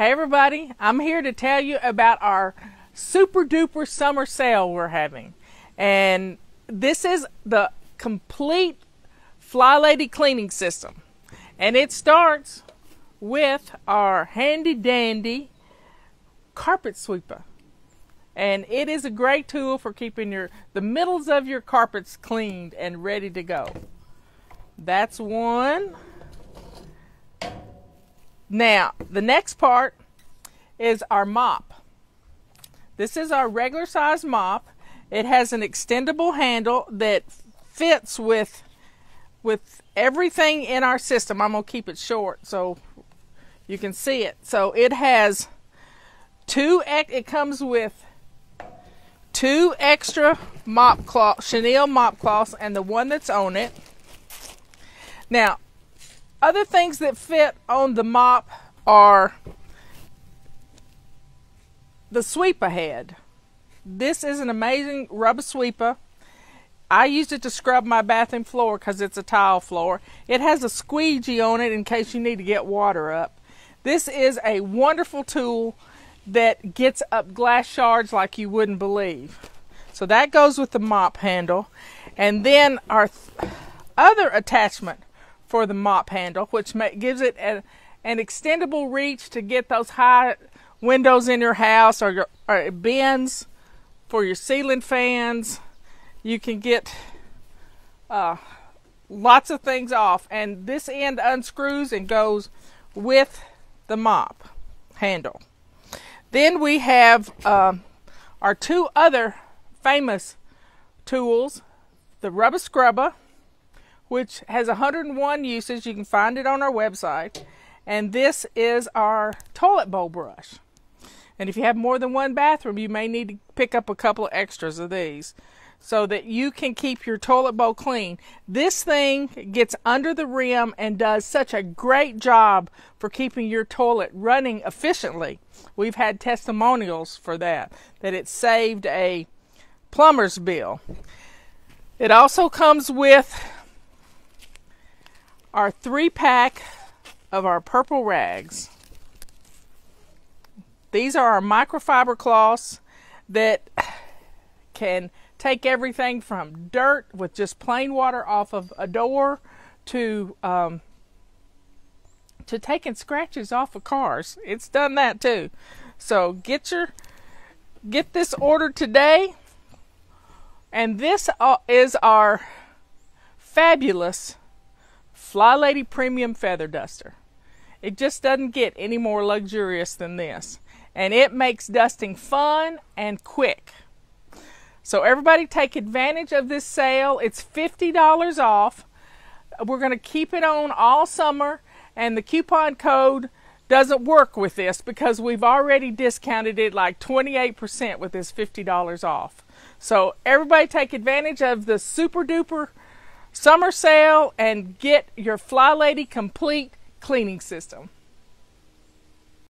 Hey everybody, I'm here to tell you about our super duper summer sale we're having. And this is the complete Fly Lady cleaning system. And it starts with our handy dandy carpet sweeper. And it is a great tool for keeping the middles of your carpets cleaned and ready to go. That's one. Now, the next part is our mop. This is our regular size mop. It has an extendable handle that fits with everything in our system. I'm going to keep it short so you can see it. So it has it comes with two extra mop cloths, chenille mop cloths, and the one that's on it. Now, other things that fit on the mop are the sweeper head. This is an amazing rubber sweeper. I used it to scrub my bathroom floor because it's a tile floor. It has a squeegee on it in case you need to get water up. This is a wonderful tool that gets up glass shards like you wouldn't believe. So that goes with the mop handle. And then our other attachment for the mop handle, which gives it an extendable reach to get those high windows in your house, or bins for your ceiling fans. You can get lots of things off, and this end unscrews and goes with the mop handle. Then we have our two other famous tools, the rubber scrubber, which has 101 uses. You can find it on our website. And this is our toilet bowl brush. And if you have more than one bathroom, you may need to pick up a couple of extras of these so that you can keep your toilet bowl clean. This thing gets under the rim and does such a great job for keeping your toilet running efficiently. We've had testimonials for that it saved a plumber's bill. It also comes with our 3-pack of our purple rags. These are our microfiber cloths that can take everything from dirt with just plain water off of a door to taking scratches off of cars. It's done that too. So get this ordered today. And this is our fabulous Fly Lady Premium Feather Duster. It just doesn't get any more luxurious than this. And it makes dusting fun and quick. So everybody take advantage of this sale. It's $50 off. We're going to keep it on all summer. And the coupon code doesn't work with this because we've already discounted it like 28% with this $50 off. So everybody take advantage of the super duper summer sale and get your Fly Lady complete cleaning system.